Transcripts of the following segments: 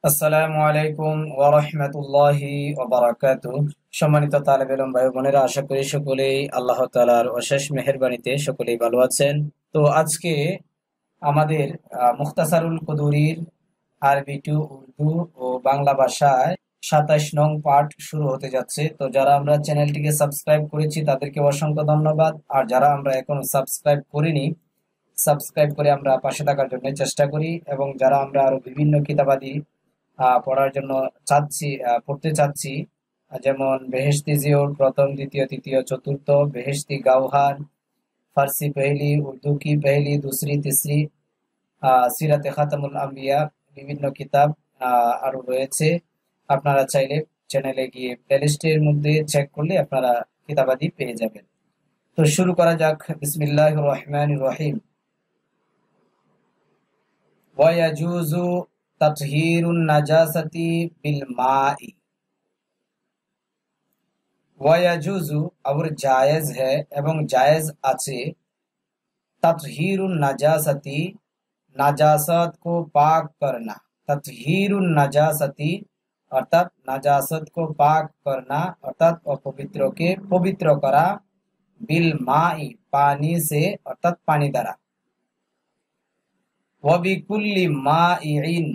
আসসালামু আলাইকুম ওয়া রাহমাতুল্লাহি ওয়া বারাকাতুহু। সম্মানিত তালেব ইলম ভাই বোনেরা, আশা করি সকলেই আল্লাহ তাআলার অশেষ মেহেরবানিতে সকলেই ভালো আছেন। তো আজকে আমাদের মুখতাসারুল কুদুরির আরবি টু উর্দু ও বাংলা ভাষায় ২৭ নং পাঠ শুরু হতে যাচ্ছে। তো যারা আমরা চ্যানেলটিকে সাবস্ক্রাইব করেছি তাদেরকে অসংখ্য ধন্যবাদ, আর যারা আমরা এখনো সাবস্ক্রাইব করিনি, সাবস্ক্রাইব করে আমরা পাশে থাকার জন্য চেষ্টা করি। এবং যারা আমরা আরো বিভিন্ন কিতাবাদি পড়ার জন্য পড়তে চাচ্ছি, যেমন বেহেশতি জিওর প্রথম, দ্বিতীয়, তৃতীয়, চতুর্থ, বেহেশতি গাওহার, ফার্সি পেহলি, উর্দু কি পেহলি, দুসরি, তিসরি, সিরাতে খাতামুল আম্বিয়া, বিভিন্ন কিতাব আরো রয়েছে। আপনারা চাইলে চ্যানেলে গিয়ে প্লেলিস্টের মধ্যে চেক করলে আপনারা কিতাবাদি পেয়ে যাবেন। তো শুরু করা যাক। বিসমিল্লাহির রহমানির রহিম। ওয়ায়াজুজু তাতহিরুন নাজাসাতি বিল মাই। ওয়ায়াজুজু और जायज है এবং জায়েজ আছে, तत्हीरुन नजासती नाजासत को पाक करना। तत्हीरुन नजासती अर्थात नाजासत को पाक करना, अर्थात अपवित्र के पवित्र करा, बिल माई पानी से अर्थात पानी द्वारा, वबिकुल्ली माइन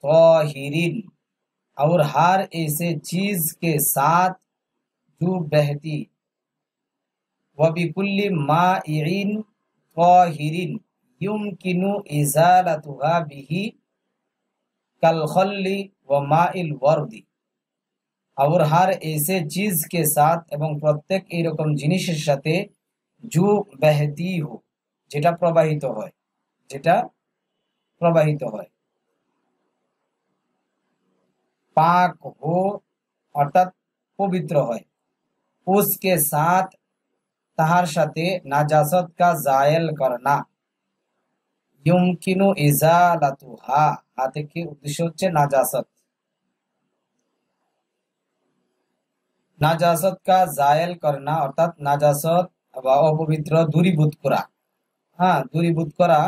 ताहिरिन और हर ऐसे चीज के साथ जो बहती, वबिकुल्ली माइन ताहिरिन युमकिनु इजालतुहा बिही कल खल्ली व माइल वर्दी। और हर ऐसे चीज के साथ এবং প্রত্যেক এইরকম জিনিসের সাথে জু বেহতি হো, যেটা প্রবাহিত হয়, যেটা প্রবাহিত হয়, পাক হো অর্থাৎ পবিত্র হয়, उसके साथ তাহার সাথে, নাজাসত কা জায়েল করনা, ইউমকিনু ইজালাতুহা হা থেকে উদ্দেশ্য হচ্ছে নাজাসত, নাজাসত কা জায়েল করনা অর্থাৎ নাজাসত বা অপবিত্র দূরীভূত করা। হ্যাঁ, দূরীভূত করা,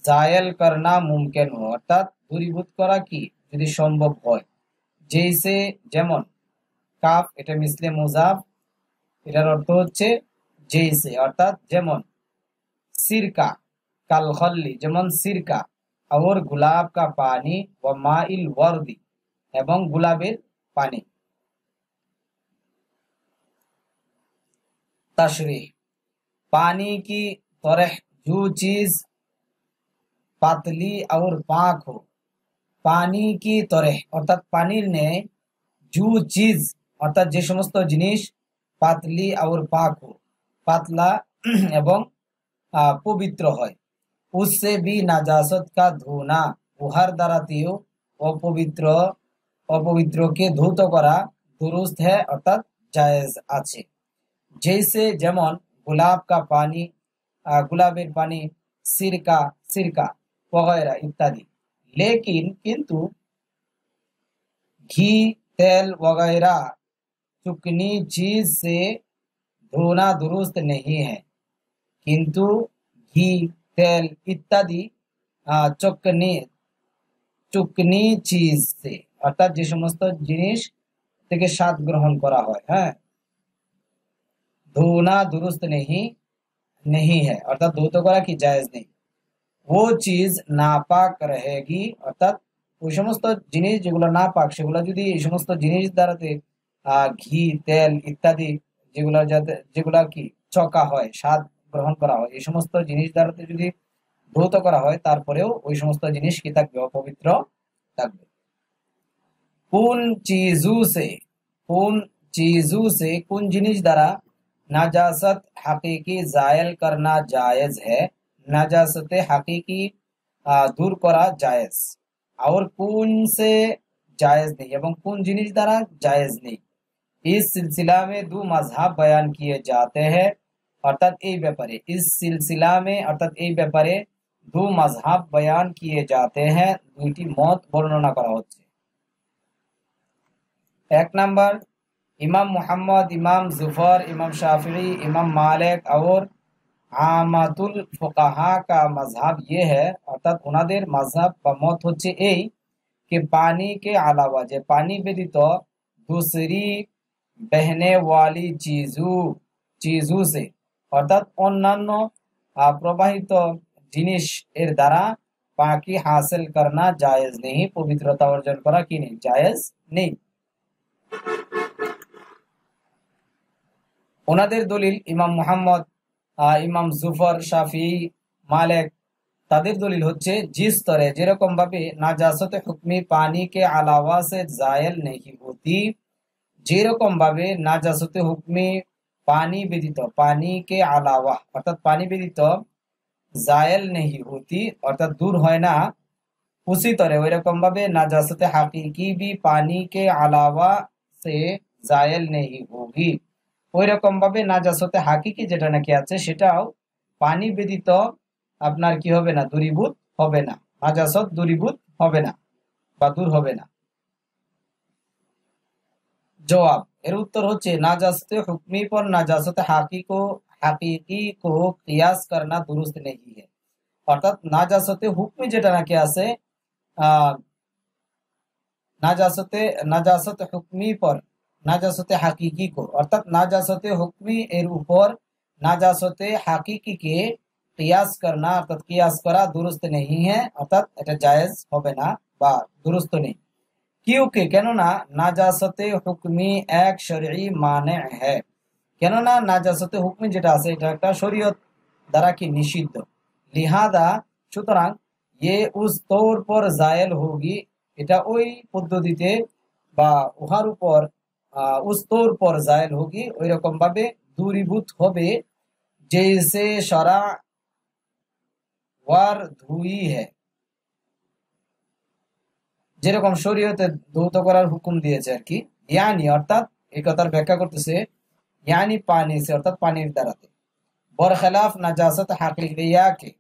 জায়েল করনা মুমকিন হো অর্থাৎ দূরীভূত করা কি যদি সম্ভব হয়। জেইসে যেমন, কাফ এটা মিসলে মুজাফ, এটার অর্থ হচ্ছে জেইসে অর্থাৎ যেমন, সিরকা কাল খল্লি যেমন সিরকা, और गुलाब का पानी व माइल वर्दी এবং গুলাবের पानी। तशरीह, पानी की तरह जो चीज पातली और पाक हो, पानी की तरह অর্থাৎ পানির ন্যায়, জু চিজ অর্থাৎ যে সমস্ত জিনিস, পাতলি और পাক हो পাতলা এবং পবিত্র হয়, उससे भी नाजासत का धोना उहर দ্বারাতেও অপবিত্র অপবিত্রকে ধৌত করা দুরুস্ত है অর্থাৎ জায়েজ আছে। जैसे যেমন, गुलाब का पानी गुलाबेर पानी, सिरका सिरका वगैरह इत्यादि। लेकिन किंतु घी तेल वगैरह चुकनी चीज से धोना दुरुस्त नहीं है, किंतु घी तेल इत्यादि चुकनी चुकनी चीज से অর্থাৎ যে সমস্ত জিনিস থেকে স্বাদ গ্রহণ করা হয়, হ্যাঁ, ধোনা दुरुस्त नहीं नहीं है অর্থাৎ ধৌত করা কি জায়েজ নেই। वो चीज नापाक रहेगी অর্থাৎ ওই সমস্ত জিনিস যেগুলো নাপাক, সেগুলো যদি এই সমস্ত জিনিস দ্বারাতে ঘি তেল ইত্যাদি যেগুলা কি চকা হয়, স্বাদ গ্রহণ করা হয়, এই সমস্ত জিনিস দ্বারাতে যদি ধৌত করা হয়, তারপরেও ওই সমস্ত জিনিস কি থাকবে, অপবিত্র থাকবে। কোন চিজু সে, কোন চিজু সে কোন জিনিস দ্বারা, নাজাসত হাকিকি জায়েল করনা জায়েজ है, নাজাসতে হাকিকি দূর করা জায়েজ, और কোন সে জায়েজ নেই এবং কোন জিনিস দ্বারা জায়েজ নেই। इस सिलसिला में दो मजहब बयान किए जाते हैं অর্থাৎ এই ব্যাপারে, इस सिलसिला में অর্থাৎ এই ব্যাপারে, দু মজহাব বয়ান কিয়ে जाते हैं দুইটি মত বর্ণনা করা হচ্ছে। एक नंबर, इमाम मोहम्मद, इमाम जुफर, इमाम शाफिई, इमाम मालिक और আমাতুল ফুকাহা का मजहब ये है অর্থাৎ ওনাদের মাযহাব বা মত হচ্ছে এই कि पानी के अलावा যে পানি ব্যতীত दूसरी बहने वाली चीजों से অর্থাৎ অন্যান্য প্রবাহিত জিনিস এর দ্বারা পাকি হাসিল करना जायज नहीं পবিত্রতা অর্জন করা কি নেই জায়েজ নেই ওনাদের দলিল ইমাম মুহাম্মদ ইমাম जुफर শাফি মালিক তাদের দলিল হচ্ছে जिस तरह যেরকম ভাবে নাজাসত হুকমি পানি के अलावा से जायल नहीं होती যেরকম ভাবে নাজাসত হুকমি पानी व्यतीत पानी के अलावा অর্থাৎ পানি ব্যতীত जायल नहीं होती অর্থাৎ दूर হয় না उसी तरह ওইরকম ভাবে নাজাসত হাকিকি भी पानी के अलावा से जायल नहीं होगी ওইরকম ভাবে নাজাসতে হাকিকি যেটা নাকি আছে সেটাও পানি ব্যতীত আপনার কি হবে না দূরীভূত হবে না নাজাসত দূরীভূত হবে না বা দূর হবে না জবাব এর উত্তর হচ্ছে নাজাসতে হুকমি पर নাজাসতে হাকিকি को कियास करना दुरुस्त नहीं है অর্থাৎ নাজাসতে হুকমি যেটা নাকি আছে নাজাসতে হুকমি पर नाजासते हाकिकी को अर्थात नाजासते हुक्मी एर ऊपर नाजासते हाकिकी के कियास करना अर्थात कियास करा दुरुस्त नहीं है अर्थात এটা জায়েজ হবে না বা দুরুস্ত নেই क्योंकि কেননা নাজাসতে হুকমি এক শরঈ মানে है কেননা নাজাসতে হুকমি যেটা আছে এটা একটা শরীয়ত দ্বারা কি নিষিদ্ধ লিহাদা সুতরাং ये उस तौर पर जायल होगी এটা ওই পদ্ধতিতে বা উহার উপর उस तौर पर जायल होगी ওই রকম ভাবে দূরীভূত হবে जैसे शरा वार धुई है যেরকম শরীয়তে ধৌত করার হুকুম দিয়েছে আর কি ইয়ানি অর্থাৎ এই কথার ব্যাখ্যা করতেছে ইয়ানি পানি সে অর্থাৎ পানির দ্বারাতে বরখলাফ নাজাসত হাকিকিয়া কে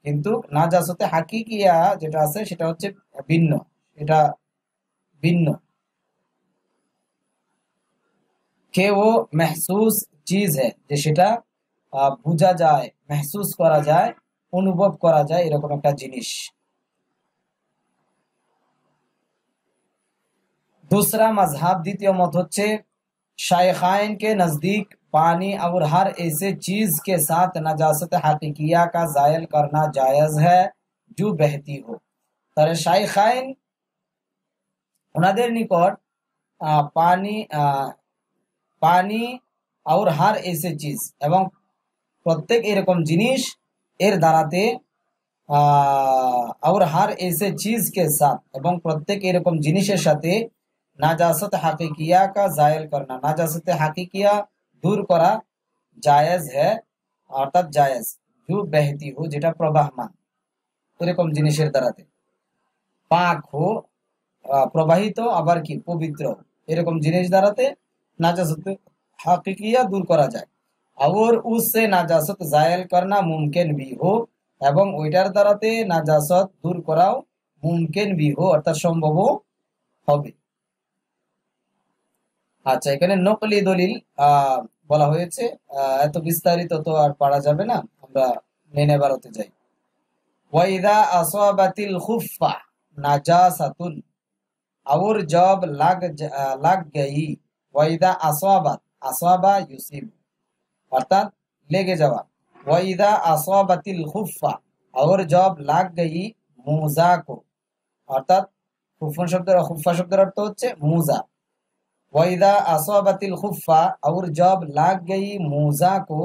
কিন্তু নাজাসতে হাকিকিয়া যেটা আছে সেটা হচ্ছে ভিন্ন এটা ভিন্ন के वो महसूस चीज है যে সেটা বোঝা যায় महसूस করা যায় অনুভব করা যায় এরকম একটা জিনিস दूसरा मजहब द्वितीय मत होच्छे शायखाइन के नजदीक पानी और हर ऐसे चीज के साथ नजासत हकीकिया का जायल करना जायज है जो बहती हो তাহলে শাইখাইন ওনাদের নিকট পানি पानी और हर ऐसे चीज एवं प्रत्येक एरकम जिनिस एर द्वाराते और हर ऐसे चीज के साथ एवं प्रत्येक एरकम जिनिसेर साथे नाजासत हाकिकिया का जायल करना नाजासत हाकिकिया दूर करा जायज है अर्थात जायज जो बहती हो जेटा प्रवाहमान एरकम जिनिसेर द्वाराते पाक हो प्रवाहित आबार की पवित्र एरकम जिनिस द्वाराते नाजासत हकीकिया दूर करा जाए और उससे नाजासत जायल करना मुमकिन भी हो एवं ওইটার দ্বারাতে নাজাসত দূর করাও মুমকিন भी हो অর্থাৎ সম্ভব হবে আচ্ছা এখানে নকলি দলিল বলা হয়েছে এত বিস্তারিত তো আর পড়া যাবে না আমরা নেনে বারতে যাই ওয়াইদা আসাবাতিল খুফা নাজাসাতুন और जब लग गई ওয়াইদা আসওয়াবাত আসওয়াবা ইউসিব অর্থাৎ লেগে যাওয়া ওয়াইদা আসওয়াবাতিল খুফা और जब लग गई মুজা को অর্থাৎ খুফা শব্দের অর্থ হচ্ছে মুজা ওয়াইদা আসওয়াবাতিল খুফা और जब लग गई মুজা को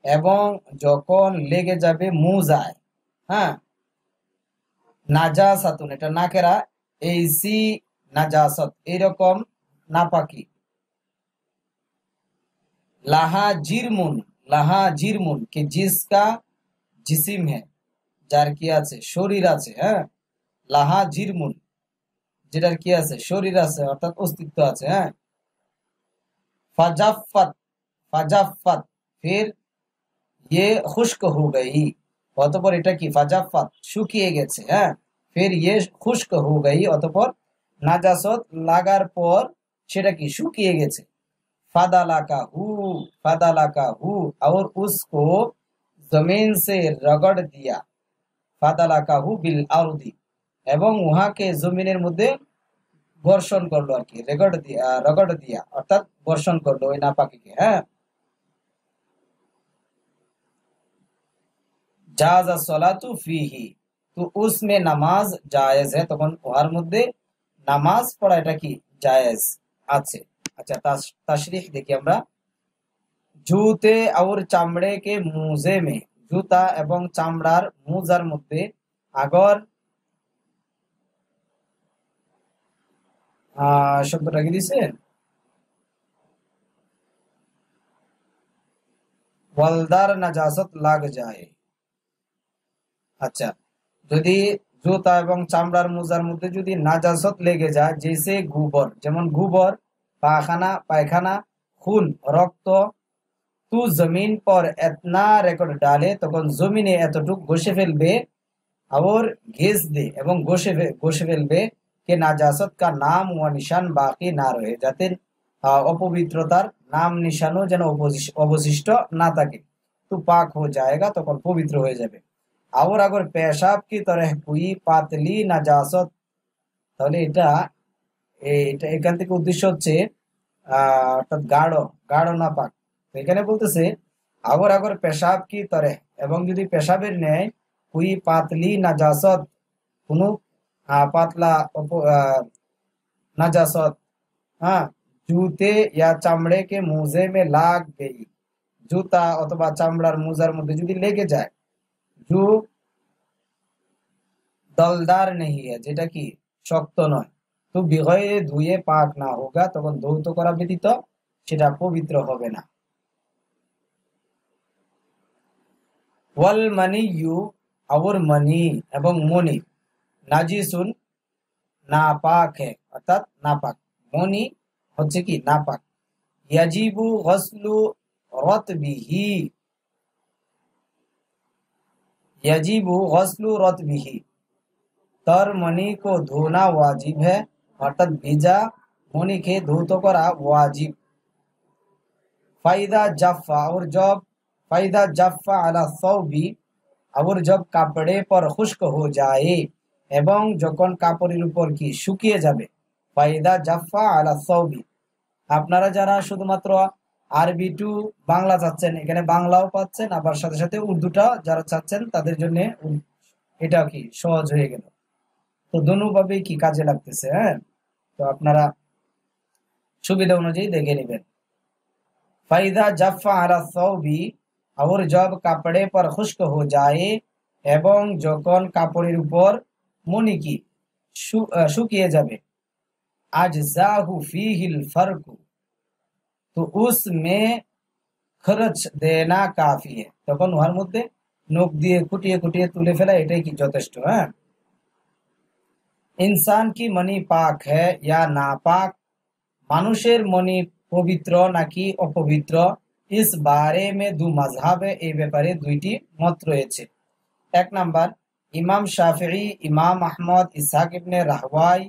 এবং যখন লেগে যাবে মুজায় হ্যাঁ নাজাসাতুন এটা নাকেরা এইসি নাজাসত এরকম নাপাকি लाहा जिरमुन कि जिसका जिसिम है जार की आछे शरीर आछे हाँ लाहा जिरमुन जेटार की आछे शरीर आछे अर्थात अस्तित्व आछे हाँ फाजाफत फिर ये खुश्क हो गई অতঃপর এটা কি ফাজাফাত শুকিয়ে গেছে হ্যাঁ फिर ये खुश्क हो गई অতঃপর নাজাসত লাগার পর সেটা কি শুকিয়ে গেছে फादाला का हु और उसको जमीन से रगड़ दिया ফাদালাকাহু বিল আরদি, এবং উহাকে জমিনের মধ্যে বর্ষণ করলো আর কি, রগড় দিয়া অর্থাৎ বর্ষণ করলো ওই নাপাকিকে। হ্যাঁ, জাযা সলাতু ফিহি, তো উসমে নামাজ জায়েজ है, তখন উহার মধ্যে নামাজ পড়া এটা কি জায়েজ আছে। আচ্ছা, তাশরিহ দেখি আমরা। জুতে और চামড়ে কে মুজে মে, জুতা এবং চামড়ার মুজার মধ্যে আগর শব্দটা কি দিছে, ওয়ালদার নাজাসত লাগ যায়। আচ্ছা, যদি জুতা এবং চামড়ার মোজার মধ্যে যদি নাজাসত লেগে যায়, জেসে গোবর, যেমন গোবর, পায়খানা, খুন, রক্ত, তু জমিন পর এতনা রেকর্ড ডালে, তখন জমিনে এতটুক ঘষে ফেলবে, और घिस दे এবং ঘষে ফেলবে, কে নাজাসত কা নাম ও নিশান বাকি না রহে, যাতে অপবিত্রতার নাম নিশানও যেন অবশিষ্ট না থাকে। তো পাক হয়ে যায়গা, তখন পবিত্র হয়ে যাবে। और अगर पेशाब की तरह कोई पातली नाजासत, তাহলে এটা এখান থেকে উদ্দেশ্য হচ্ছে অর্থাৎ গাঢ় নাপাক। তো এখানে বলতেছে আগর পেশাব কি তরে, এবং যদি পেশাবের ন্যায় कोई पातली नाजासत, কোনো পাতলা नाजासत, हाँ, जूते या चामड़े के मोजे में लाग गई, জুতা অথবা চামড়ার মোজার মধ্যে যদি লেগে যায়, जो দলদার नहीं है, যেটা কি শক্ত নয়, তো বিগয়ে ধুয়ে পাক না হোগা, তখন ধৌত করা ব্যতীত সেটা পবিত্র হবে না। ওয়াল মানিয়ু, और मनी এবং মনি, নাজিসুন নাপাক है, অর্থাৎ নাপাক। মনি হচ্ছে কি নাপাক। ইয়াজিবু গসলু রতবিহি, याजिबु गस्लु रतबिही, तर मनी को धोना वाजिब है, अर्थात भिजा मनी के धौत करा वाजिब। फायदा जफ्फा, और जब फायदा जफ्फा अला सौबी, और जब কাপড়ে पर खुश्क हो जाए, এবং যখন কাপড়ের উপর কি শুকিয়ে যাবে। ফায়দা জাফা আলা সৌবি, আপনারা যারা শুধুমাত্র আরবি টু বাংলা চাচ্ছেন, এখানে বাংলাও পাচ্ছেন, আবার সাথে সাথে উর্দুটা যারা চাচ্ছেন তাদের জন্য এটা কি সহজ হয়ে গেল। তো দুভাবে কি কাজে লাগতেছে। হ্যাঁ, তো আপনারা সুবিধা অনুযায়ী দেখে নেবেন। ফাইদা জাফা আলা সৌবি, और जब কাপড়ে पर खुश्क हो जाए, এবং যখন কাপড়ের উপর মনি কি শুকিয়ে যাবে। আজজাহু ফিহিল ফারকু, তো उसमें খরচ দেনা কাফি है, তখন উহার মধ্যে নখ দিয়ে কুটিয়ে কুটিয়ে তুলে ফেলা এটাই কি যথেষ্ট। হ্যাঁ, इंसान की मनी पाक है या नापाक, মানুষের মনি পবিত্র নাকি অপবিত্র, इस बारे में दो मजहब है, এই ব্যাপারে দুইটি মত রয়েছে। এক নাম্বার, इमाम शाफिई, इमाम अहमद, इसहाक इब्ने राहवाई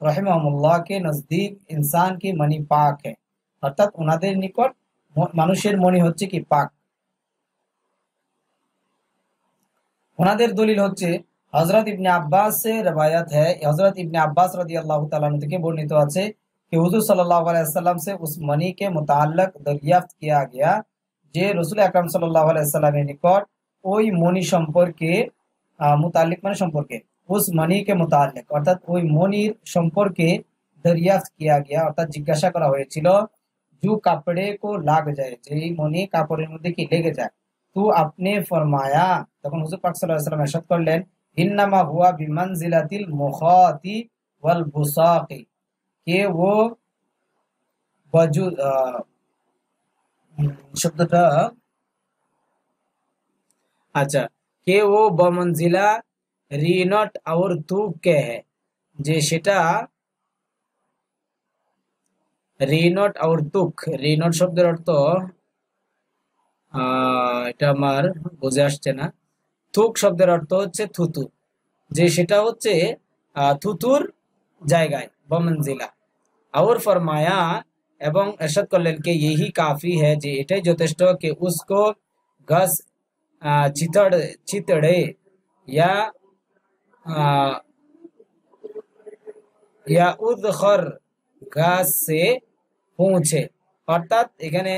रहिमाहुल्लाह के नजदीक इंसान की मनी पाक है, অর্থাৎ ওনাদের নিকট মানুষের মনি হচ্ছে কি পাক। ওনাদের দলিল হচ্ছে হযরত ইবনে আব্বাস से रवायत है, हजरत इब्ने अब्बास रदियल्लाहु ताला अन्हु থেকে বর্ণিত আছে कि हुजूर सल्लल्लाहु अलैहि वसल्लम से उस मनी के मुताल्लिक दरियाफ्त किया गया, যে রাসূল আকরাম সাল্লাল্লাহু আলাইহি সাল্লামের নিকট ওই মনি সম্পর্কে মুতাল্লিক মানে সম্পর্কে, उस मनी के मुताल्लिक অর্থাৎ ওই মনির সম্পর্কে दरियाफ्त किया गया, অর্থাৎ জিজ্ঞাসা করা হয়েছিল, जो कपड़े को लाग जाए, যেই মনি কাপড়ের মধ্যে কি লেগে যায়। তো আপনি ফরমায়া, তখন হুজুর পাক সাল্লাল্লাহু আলাইহি ওয়াসাল্লাম ইরশাদ করলেন, ইন্নামা হুয়া বিমানজিলাতিল মুখাতি ওয়াল বুসাকি, কে वो শব্দটা আচ্ছা, কে वो बमंजिला রিনট और তুক কে है, যে সেটা রিনট और তুক, রিনট শব্দের অর্থ এটা আমার বুঝে আসছে না। থুক শব্দের অর্থ হচ্ছে থুতু, যে সেটা হচ্ছে থুতুর জায়গায়, বমনজিলা। और फरमाया, এবং ইরশাদ করলেন কে यही काफी है, যে এটাই যথেষ্ট, কে उसको घस चितड़ चितड़े या या उदखर গাছ সে পৌঁছে। অর্থাৎ এখানে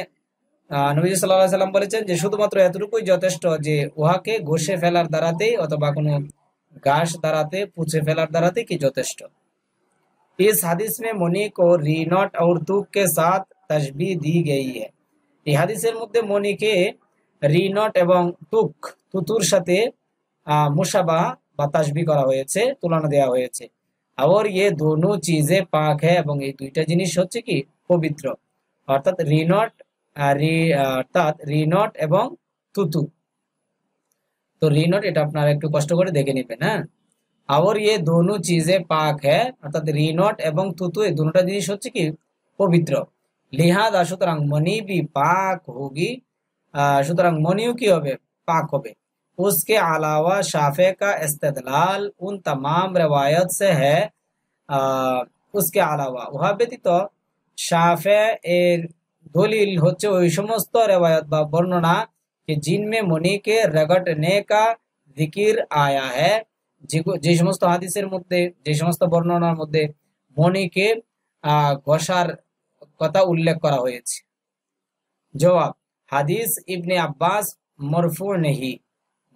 নবী সাল্লাল্লাহু আলাইহি সাল্লাম বলেছেন যে শুধুমাত্র এতটুকুই যথেষ্ট যে উহাকে ঘষে ফেলার দ্বারাতেই অথবা কোনো ঘাস দ্বারাতে পুঁছে ফেলার দ্বারাতেই কি যথেষ্ট। इस हदीस में मनी को रीनॉट और तुक के साथ तशबीह दी गई है। এই হাদিসের মধ্যে মনিকে রিনট এবং তুক তুতুর সাথে মুশাবাহ বা তাসবিহ করা হয়েছে, তুলনা দেওয়া হয়েছে। और ये दोनों चीजें पाक है এবং এই দুইটা জিনিস হচ্ছে কি পবিত্র। অর্থাৎ রিনট এবং তুতু। তো রিনট এটা আপনারা একটু কষ্ট করে দেখে নেবেন। হ্যাঁ, और ये दोनों चीजें पाक है অর্থাৎ রিনট এবং তুতু এই দুটোটা জিনিস হচ্ছে কি পবিত্র। লিহাজা সুতরাং মনি भी पाक होगी, সুতরাং মনিও কি হবে পাক হবে। उसके अलावा शाफे का इस्तेदलाल उन तमाम रवायत से है। उसके अलावा उहा ব্যতীত শাফে এর দলিল হচ্ছে ওই সমস্ত রেওয়ায়ত বা বর্ণনা कि जिनमें मनी के रगड़ने का जिक्र आया है, যে সমস্ত হাদিসের মধ্যে যে সমস্ত বর্ণনার মধ্যে মনিকে ঘষার কথা উল্লেখ করা হয়েছে। জবাব, হাদিস ইবনে আব্বাস মরফু নেহি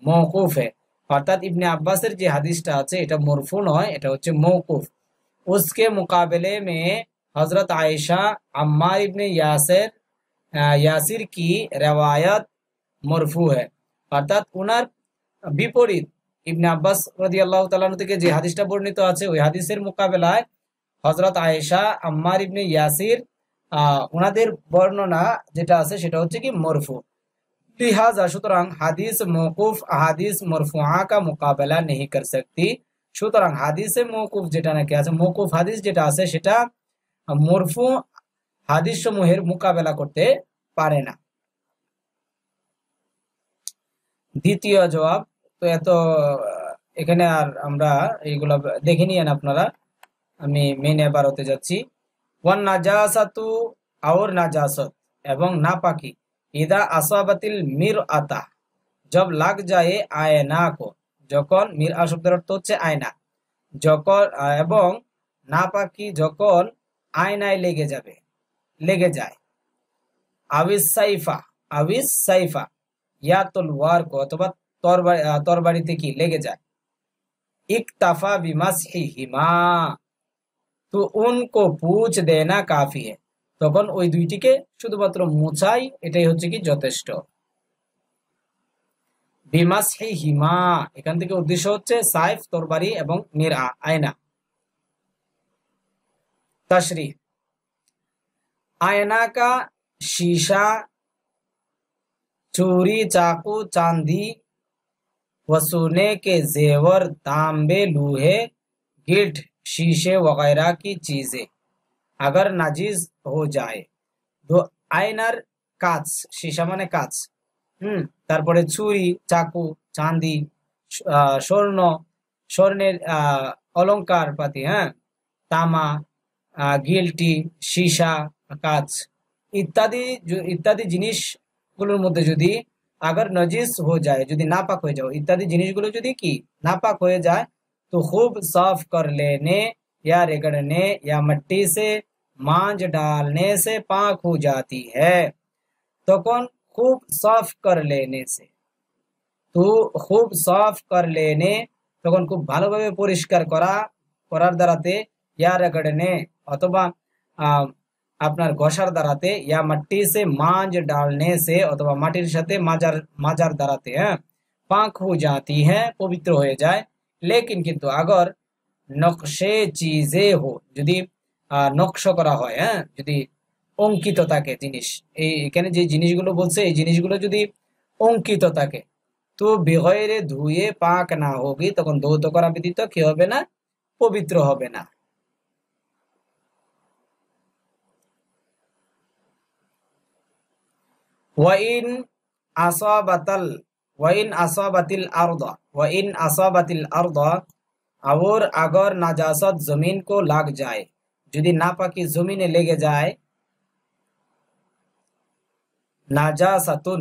মওকুফ है। অর্থাৎ ইবনে আব্বাসের যে হাদিসটা আছে এটা মরফু নয়, এটা হচ্ছে মওকুফ। उसके मुकाबले में हजरत आयशा अम्मार इब्ने यासिर की रवायत মরফু है। অর্থাৎ উনার বিপরীত ইবনে আব্বাস রাদিয়াল্লাহু তাআলা আনহু থেকে যে হাদিসটা বর্ণিত আছে ওই হাদিসের মোকাবেলায় হযরত আয়েশা আম্মার ইবনে ইয়াসির উনাদের বর্ণনা যেটা আছে সেটা হচ্ছে কি মরফু। লিহাজা সুতরাং হাদিস মওকুফ হাদিস মরফুআ का मुकाबला नहीं कर सकती। সুতরাং হাদিসে মওকুফ যেটা নাকি আছে মওকুফ হাদিস যেটা আছে সেটা মরফু হাদিস সমূহের মোকাবেলা করতে পারে না। দ্বিতীয় জবাব, তো এত এখানে আর আমরা এইগুলা দেখে নিয়েন আপনারা, আমি মেন ইবারতে যাচ্ছি। ওয়ান নাজাসাতু और নাজাসত এবং নাপাকি ইদা আসাবাতিল মিরআতা जब लग जाए आयना को, যখন মিরআ শব্দের অর্থ হচ্ছে আয়না, যখন এবং নাপাকি যখন আয়নায় লেগে যায়। আবিস সাইফা या तलवार को अथवा তরবারিতে কি লেগে যায়। इक्तफा बिमसहिहिमा, तो उनको पूछ देना काफी है। তখন ওই দুইটিকে শুধুমাত্র মুছাই এটাই হচ্ছে কি যথেষ্ট। বিমাসহিহিমা এখান থেকে উদ্দেশ্য হচ্ছে সাইফ তরবারি এবং মিরআ আয়না। तशरीह, आयना का शीशा, चूरी, चाकू, चांदी व सोने के जेवर, तांबे, लोहे, गिल्ट, शीशे वगैरह की चीजें अगर नाजिज हो जाए तो आयनार काच, शीशा माने काच, তারপরে ছুরি, চাকু, চাঁদি, স্বর্ণের অলংকার পাতি, হ্যাঁ, তামা, গিলটি, সীসা, কাচ ইত্যাদি জিনিসগুলোর মধ্যে যদি अगर नजीस हो जाए যদি নাপাক হয়ে যায়, ইত্যাদি জিনিসগুলো যদি কি নাপাক হয়ে যায় तो खूब साफ कर लेने या रगड़ने या मिट्टी से मांज डालने से पाक हो जाती है। তখন खूब साफ कर लेने से, तो खूब साफ कर लेने তখন খুব ভালোভাবে পরিষ্কার করার দ্বারাতে, ইয়া রগড়নে অথবা আপনার ঘষার দ্বারাতে, ইয়া মাটি সে মাंज डालने से অথবা মাটির সাথে মাজার দ্বারাতে, হ্যাঁ, পাক হো জাতি হ্যাঁ পবিত্র হয়ে যায়। লেকিন কিন্তু আগর নকশে চিজে হো, যদি নকশ করা হয়, হ্যাঁ, যদি অঙ্কিত থাকে জিনিস, এখানে যে জিনিসগুলো বলছে এই জিনিসগুলো যদি অঙ্কিত থাকে তো বেগয়রে ধুয়ে পাক না হোগি, তখন ধৌত করা ব্যতীত কি হবে না, পবিত্র হবে না। ওয়াইন আসাবাতিল আরদ और अगर नाजासत जमीन को लग जाए, যদি নাপাকি জমিনে লেগে যায়, নাজাসাতুন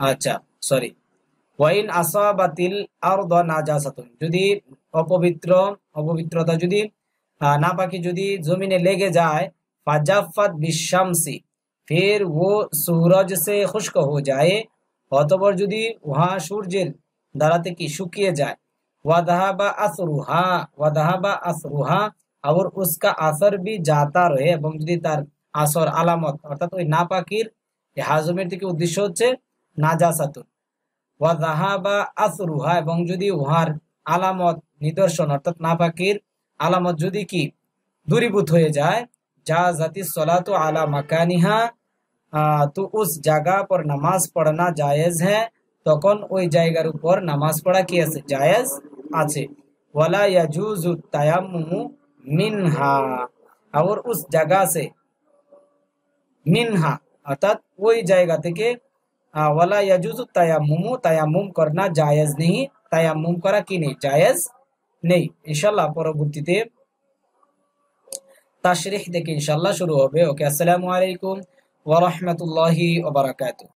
আচ্ছা, সরি। ওয়াইন আসাবাতিল আরদ নাজাসাতুন, যদি অপবিত্রতা যদি नापाकी যদি जमीने लेगे जाए, फाजाफत बिशामसी, फिर वो सूरज से खुश्क हो जाए, অতঃপর যদি উহা সূর্যের দ্বারাতে কি শুকিয়ে যায়, ওয়াদাহাবা আসরুহা, और उसका असर भी जाता रहे, এবং যদি তার আসর আলামত অর্থাৎ ওই নাপাকির হাজমের থেকে উদ্দেশ্য হচ্ছে নাজাসাতুন, ওয়াদাহাবা আসরুহা, এবং যদি উহার আলামত নিদর্শন অর্থাৎ নাপাকির আলামত যদি কি दूरीभूत हो जाए, जाती सलातु आला मकानिहा, तो उस जगह पर नमाज पढ़ना जायज है, तखन ওই জায়গার উপর নামাজ পড়া কি আছে, জায়েজ আছে। ওয়ালা ইয়াজুজু তায়াম্মুমু মিনহা, और उस जगह से মিনহা অর্থাৎ ওই জায়গা থেকে, ওয়ালা ইয়াজুজু তায়াম্মুমু, তায়াম্মুম করনা জায়েজ নেই, তায়াম্মুম করা কি নেই, জায়েজ নেই। ইনশাআল্লাহ পরবর্তীতে তাশরিহ থেকে ইনশাআল্লাহ শুরু হবে। ওকে, আসসালামু আলাইকুম ওয়া রাহমাতুল্লাহি ওয়া বারাকাতুহু।